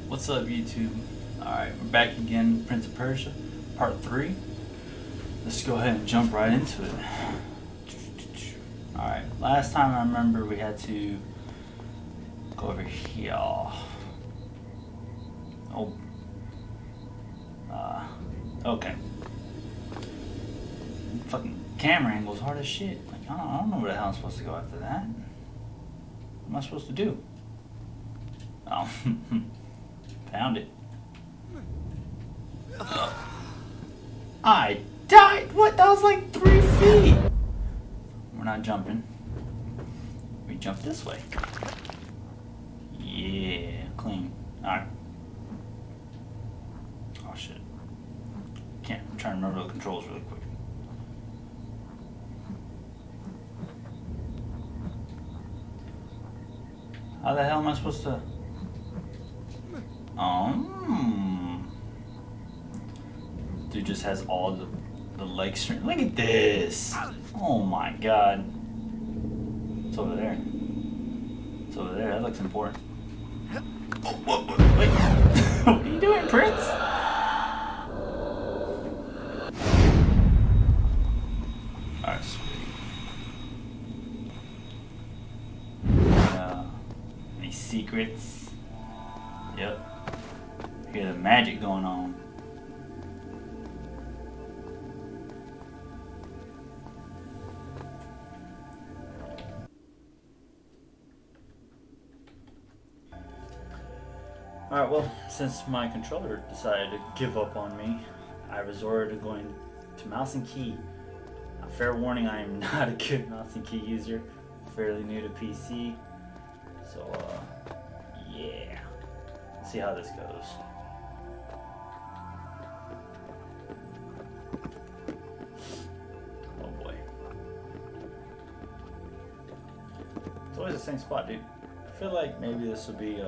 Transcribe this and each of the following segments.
What's up, YouTube? Alright, we're back again, Prince of Persia, part 3. Let's go ahead and jump right into it. Alright, last time I remember we had to go over here. Oh. Okay. Fucking camera angle's hard as shit. Like, I don't know where the hell I'm supposed to go after that. What am I supposed to do? Oh. Found it. I died! What? That was like 3 feet! We're not jumping. We jump this way. Yeah, clean. Alright. Oh shit. I'm trying to remember the controls really quick. How the hell am I supposed to... Dude just has all the leg strength. Look at this! Oh my god. It's over there. It's over there. That looks important. Oh, wait. What are you doing, Prince? Alright, sweet. Any secrets? Yep. Hear the magic going on. Alright, well, since my controller decided to give up on me, I resorted to going to mouse and key. Fair warning, I am not a good mouse and key user. Fairly new to PC. So, yeah. Let's see how this goes. Oh boy. It's always the same spot, dude. I feel like maybe this would be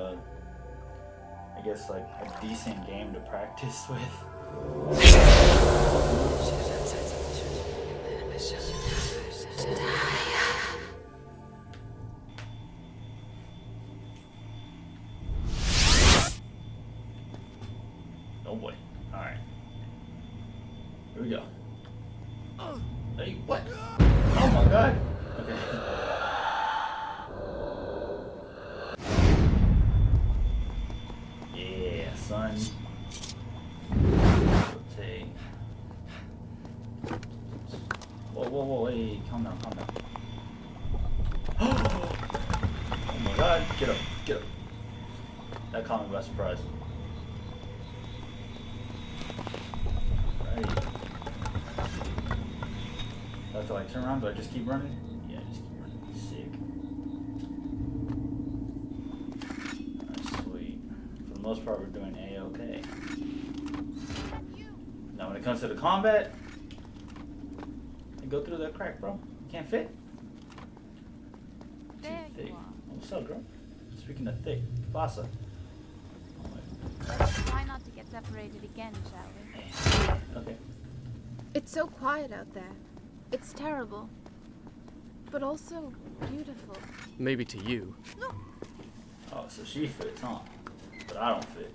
I guess like a decent game to practice with. Oh boy. Alright. Here we go. Hey, what? Oh my god. Okay. Son. Take. Whoa, hey, calm down. Oh my god, get up. That caught me by surprise. Right. Do I have to like turn around? Do I just keep running? Yeah, just keep running. Sick. For the most part, we're doing A-okay. Now, when it comes to the combat, you go through that crack, bro. You can't fit. There Too thick. you are. Oh, what's up, girl? Speaking of thick, Vasa. Try not to get separated again, shall we? Okay. It's so quiet out there. It's terrible. But also beautiful. Maybe to you. Oh, so she fits, huh? But I don't fit.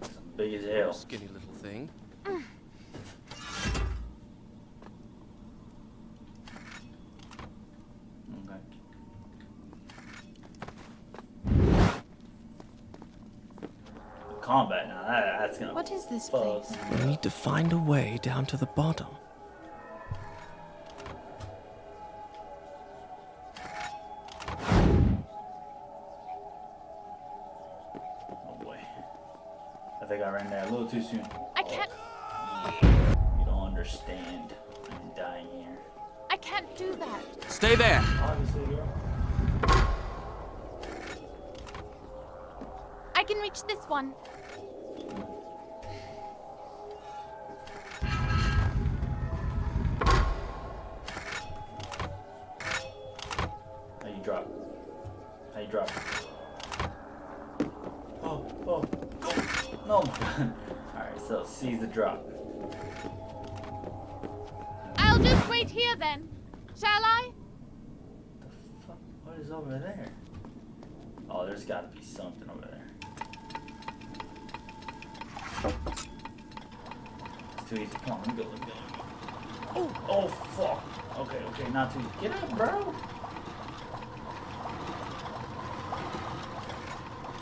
I'm big as hell. Skinny little thing. Okay. Combat now, that's gonna... What is this fuck. place? We need to find a way down to the bottom. I think I ran there a little too soon. I can't. You don't understand. I'm dying here. I can't do that. Stay there! Obviously, girl. I can reach this one. How you drop? Oh, go! No, my god. Alright, so seize the drop. I'll just wait here then. Shall I? The fuck? What is over there? Oh, there's gotta be something over there. It's too easy. Come on, let me go. Oh, fuck. Okay, not too easy. Get up, bro.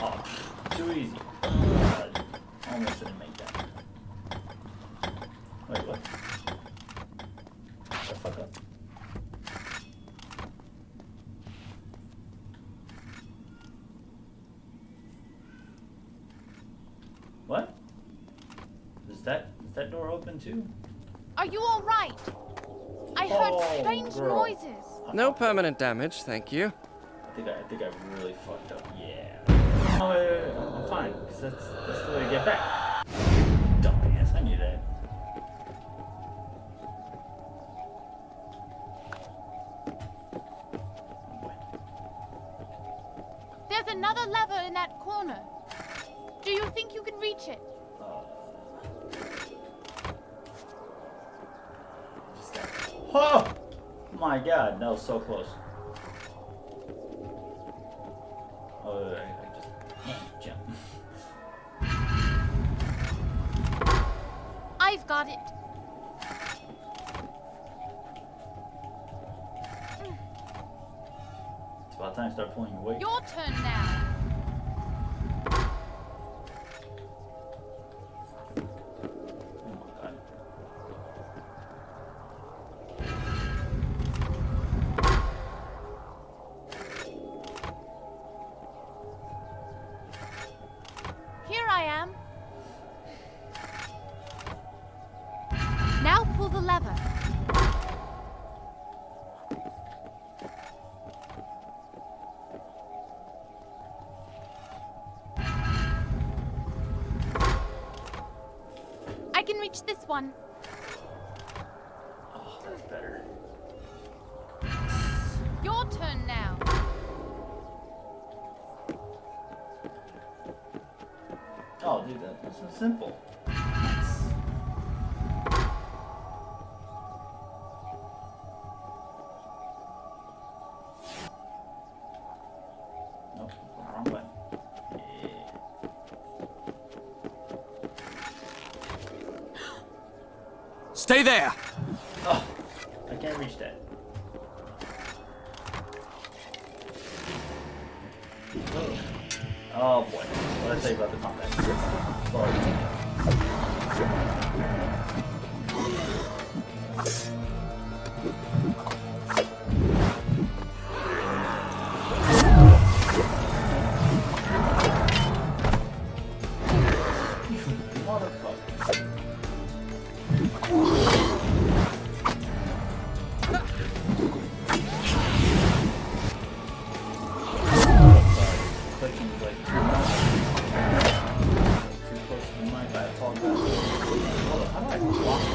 Oh, too easy. Almost didn't make that. Wait, what? Shut the fuck up. What? Is that door open too? Are you all right? I heard Oh, strange girl. noises. No permanent damage, thank you. I think I really fucked up. Yeah. Oh, wait. I'm fine. Cause that's the way to get back. Dumbass. I knew that. Oh boy. There's another lever in that corner. Do you think you can reach it? Just got. Oh my god, that was so close. Oh, I just jump. I've got it. It's about time to start pulling your weight. Your turn now. Oh my god. Here I am. Now pull the lever. I can reach this one. Oh, that's better. Your turn now. Oh, dude, that's so simple. Nice. Nope, wrong button. Yeah. Stay there! Oh, I can't reach that. Oh boy, what did I say about the combat? Motherfucker. Clicking like too close to the mic. I apologize. Hold on, how do I block it?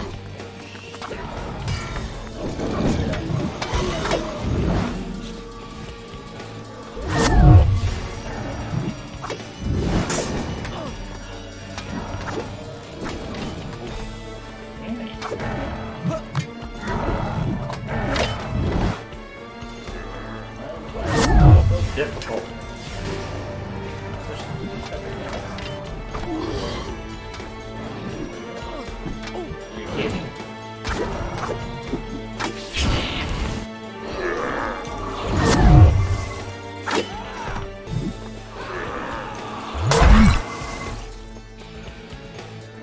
Difficult. You kidding?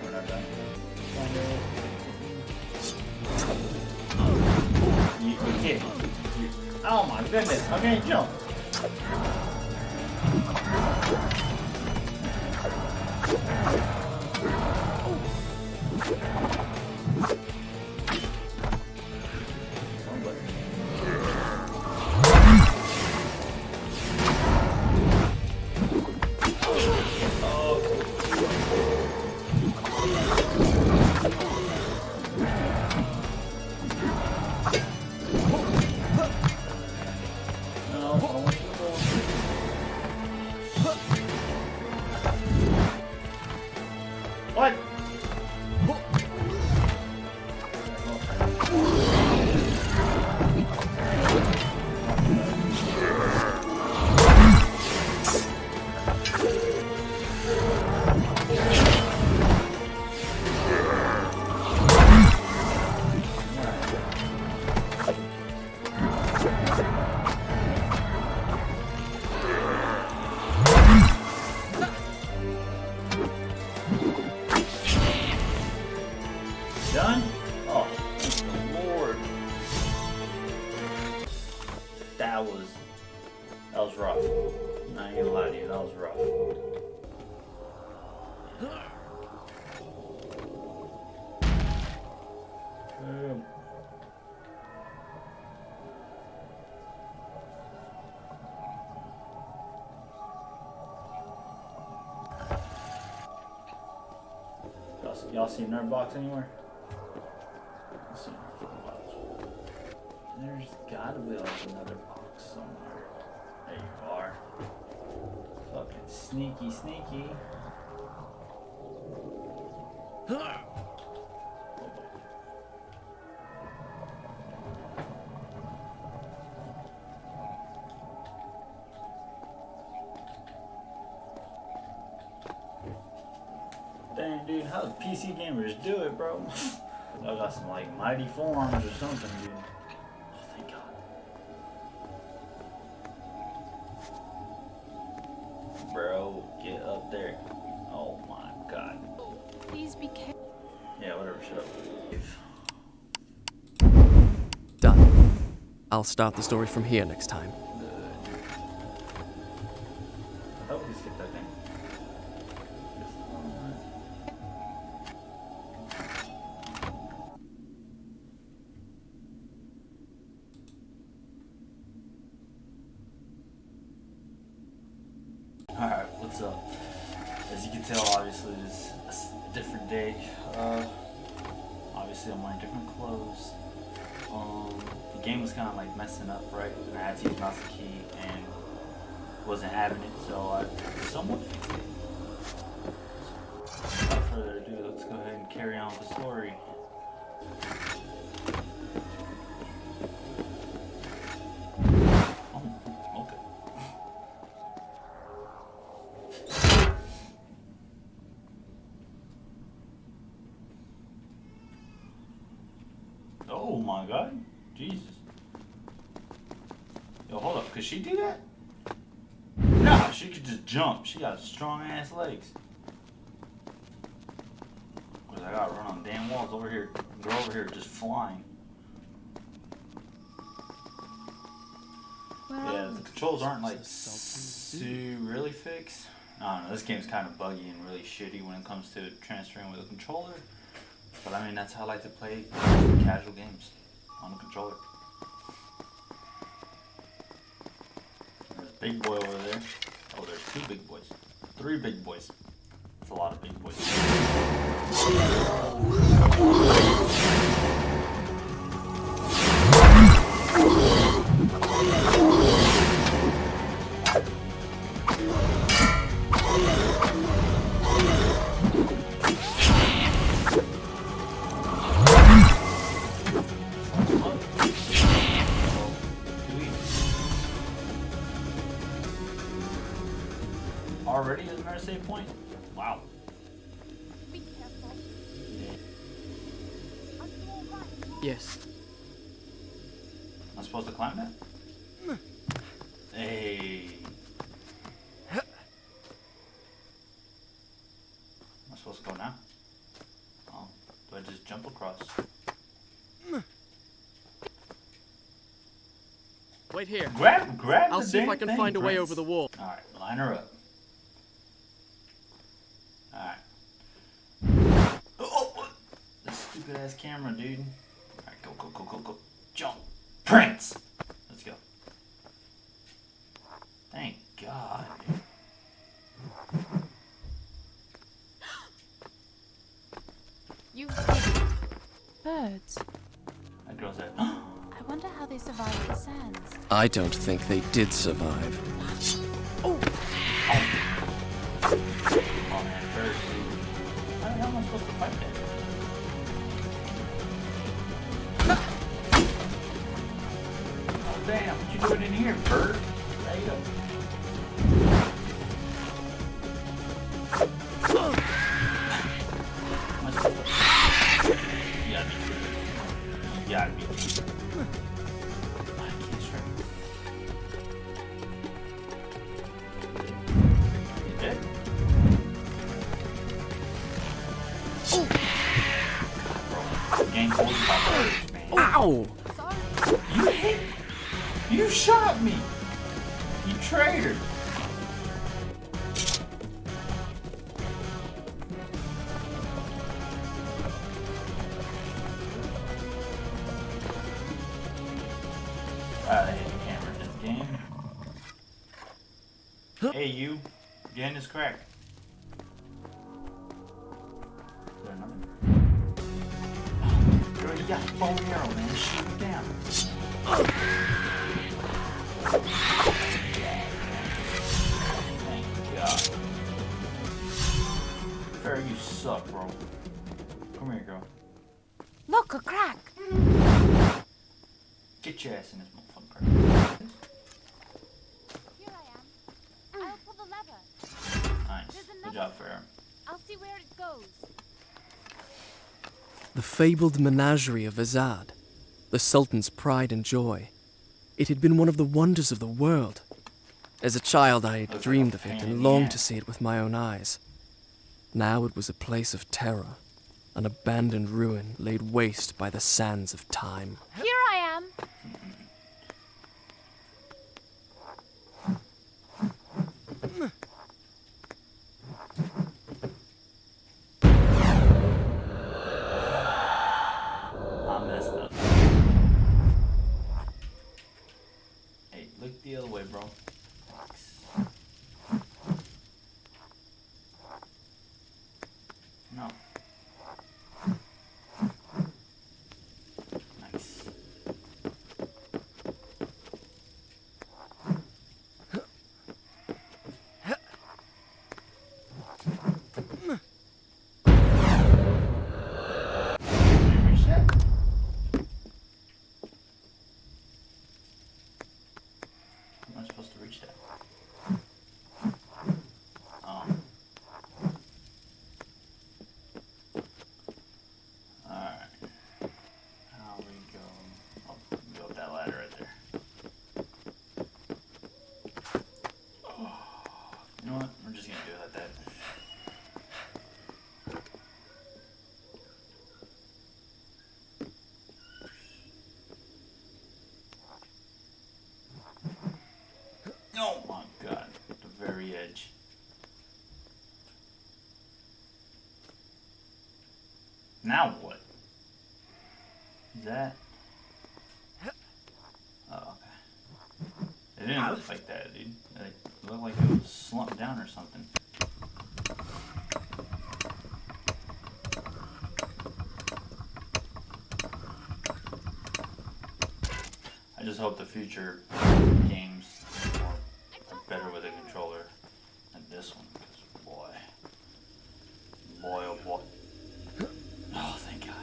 We're not done. You kidding? Oh my goodness! I'm gonna jump. What? rough. Y'all see Nerd Box anywhere? Let's see Nerd Box. There's gotta be like another box somewhere. There you are. Fucking sneaky, sneaky. Dang, dude, how do PC gamers do it, bro? I got some like mighty forearms or something, dude. Oh, thank God. Bro, get up there. Oh my God. Please be careful. Yeah, whatever, shut up. Done. I'll start the story from here next time. Good. I hope we skip that thing. Alright, what's up? As you can tell, obviously, it's a different day. Obviously, I'm wearing different clothes. The game was kind of like messing up, right? And I had to use mouse and key and wasn't having it, so I somewhat fixed it. So, without further ado, let's go ahead and carry on with the story. Oh my God, Jesus. Yo, hold up, could she do that? Nah, she could just jump. She got strong ass legs. Cause I gotta run on damn walls over here. Girl over here just flying. Yeah, the controls aren't like really fixed. I don't know, this game's kind of buggy and really shitty when it comes to transferring with a controller. But I mean, that's how I like to play casual games on the controller. There's a big boy over there. Oh, there's 2 big boys. 3 big boys. That's a lot of big boys. Already is another save point? Wow. Be careful. Are you all right? Yes. Am I supposed to climb that? Hey. Am I supposed to go now? Oh, do I just jump across? Wait here. Grab I'll the see if damn I can thing, find a way Prince. over the wall. Alright, line her up. Alright. Oh, what? This stupid ass camera, dude. Alright, go. Jump. Prince! Let's go. Thank God. You birds. That girl said, I wonder how they survived the sands. I don't think they did survive. oh man, first. How the hell am I supposed to fight that? Oh damn, what you doing in here, bird? There you go. Am I supposed to... You gotta be. I can't strike. You dead? Bro, game 45 birds, man. Ow! Sorry. You hit. You shot me. You traitor. Hey, you. Get in this crack. Is there another? You already got the bow and arrow, man. Shoot him down. Thank God. Fair, you suck, bro. Come here, girl. Look, a crack. Get your ass in this motherfucker. Here I am. I'll pull the lever. Nice. There's Good another job, one. Fair. I'll see where it goes. The fabled menagerie of Azad, the Sultan's pride and joy. It had been one of the wonders of the world. As a child, I had dreamed of it and longed to see it with my own eyes. Now it was a place of terror, an abandoned ruin laid waste by the sands of time. Here I am. I messed up. Hey, look the other way, bro. Thanks. No. Nice. Am I supposed to reach that? Oh. Alright. How we go? Oh, go up that ladder right there. You know what? We're just gonna do it like that. Oh my God, the very edge. Now what? Is that? Oh, okay. It didn't look like that, dude. It looked like it was slumped down or something. I just hope the future games are better with a controller than this one, because boy, oh boy. Oh, thank God.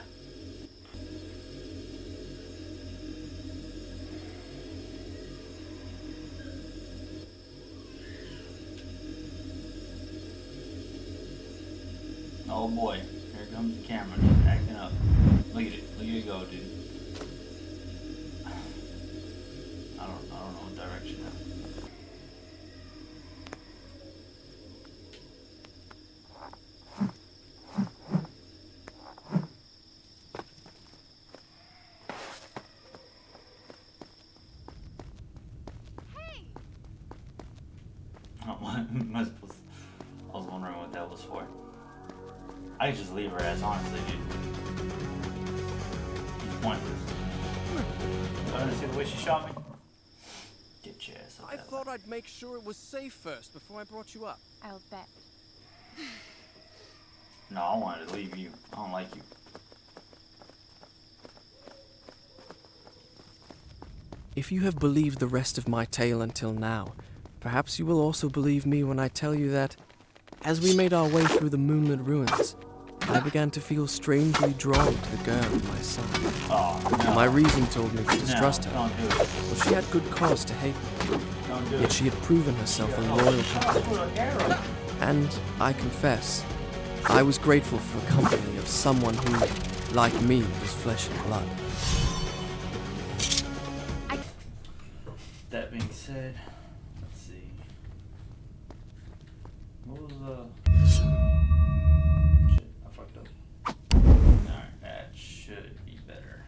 Oh boy, here comes the camera just acting up. Look at it go, dude. I don't know what direction now. Hey! Oh, what am I supposed to- I was wondering what that was for. I could just leave her ass, honestly, dude. It's pointless. I didn't see the way she shot me. Get your ass up. I that thought I'd make sure it was safe first before I brought you up. I'll bet. No, I wanted to leave you. I don't like you. If you have believed the rest of my tale until now, perhaps you will also believe me when I tell you that, as we made our way through the moonlit ruins, I began to feel strangely drawn to the girl at my side. Oh, no. My reason told me to distrust No, her, don't do it. for she had good cause to hate me, Don't do yet it. she had proven herself a Oh, loyal she shot us with an arrow. And I confess, I was grateful for the company of someone who, like me, was flesh and blood. That being said, let's see. What was shit, I fucked up. Alright, that should be better.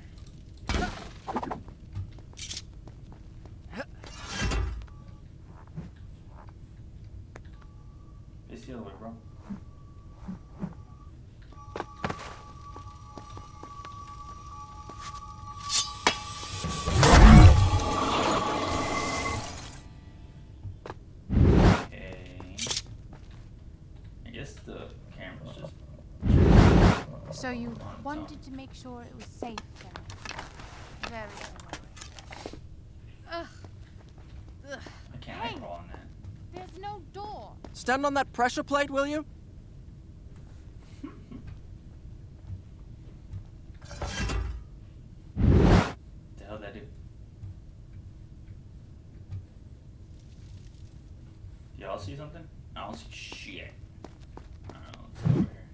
It's the other way, bro. Okay. the camera's just. So you on its own. wanted to make sure it was safe then. Very Ugh. Ugh. I can't Hey. crawl on that. There's no door. Stand on that pressure plate, will you? The hell did I do? Y'all see something? I don't see shit. I don't know. Let's go over here.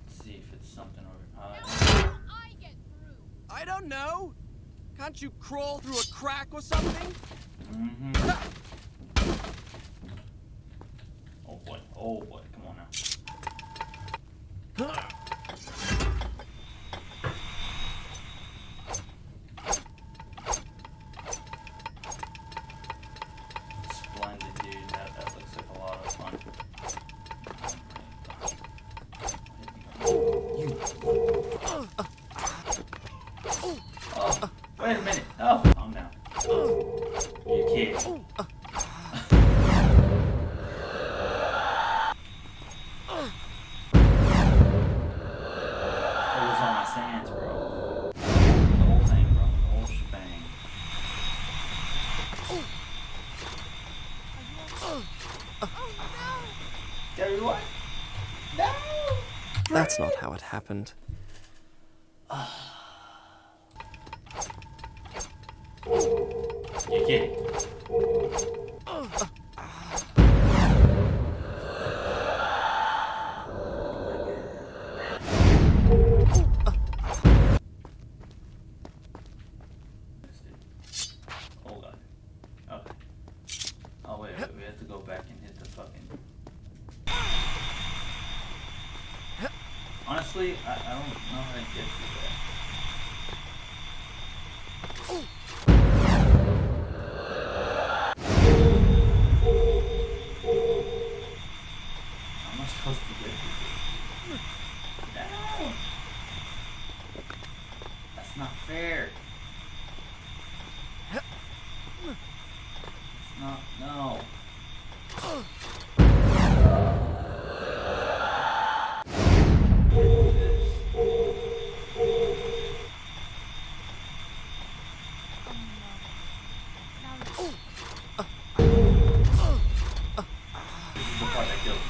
Let's see if it's something over. I get through. I don't know. Can't you crawl through a crack or something? Mm-hmm. Oh boy. Oh boy. Come on now. Splendid, dude. That looks like a lot of fun. Oh, wait a minute. Oh, calm down. You kid. Focus on my sands, bro. The whole thing, bro. The whole shebang. Gary, what? No! That's not how it happened. You kidding? Oh god. Okay. Oh wait, we have to go back and hit the fucking. Honestly, I don't know how to get through that. How am I supposed to get through this? No! That's not fair. It's not, no. This is the part that kills me.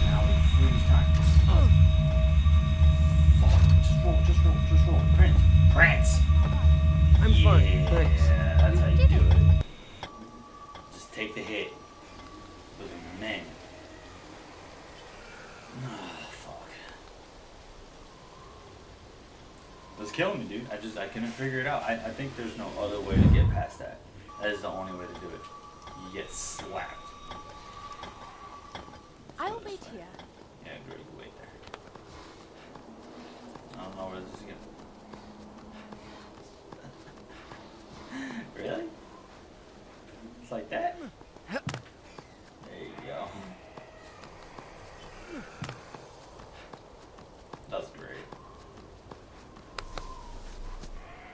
Now it's freeze time. Fuck, just roll. Prance! I'm fine, thanks. Yeah, that's how you do it. Just take the hit. With a man. Ah, fuck. It was killing me, dude. I couldn't figure it out. I think there's no other way to get past that. That is the only way to do it. You get slapped. I'll wait here. Yeah, great. Wait there. I don't know where this is going. Really? It's like that? There you go. That's great.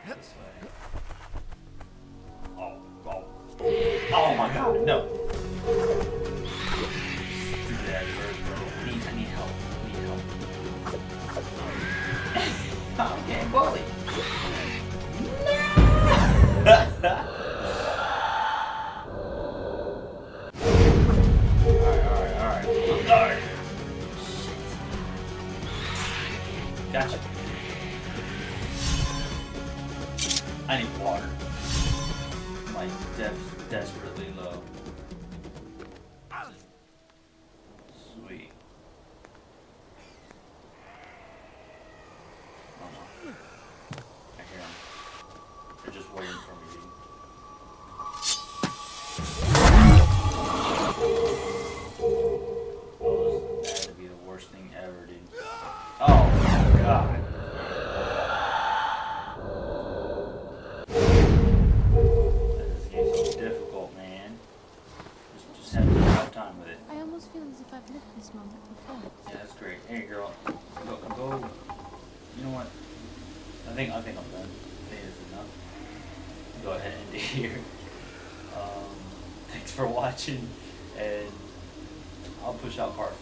This way. Oh my god, no. Stupid ass bird, bro. I need help. I'm getting bullied. No! Alright. Alright. Shit. Gotcha. I need water. My depth's desperately low. Sweet. Oh no. I hear them. They're just waiting for me, dude. Oh, that had to be the worst thing ever, dude. Oh my god. This game's so difficult, man. Just having a hard time with it. I almost feel as if I've lived this moment before. Yeah, that's great. Hey, girl. Go. You know what? I'm done. I think it's enough. Go ahead and end it here. Thanks for watching, and I'll push out part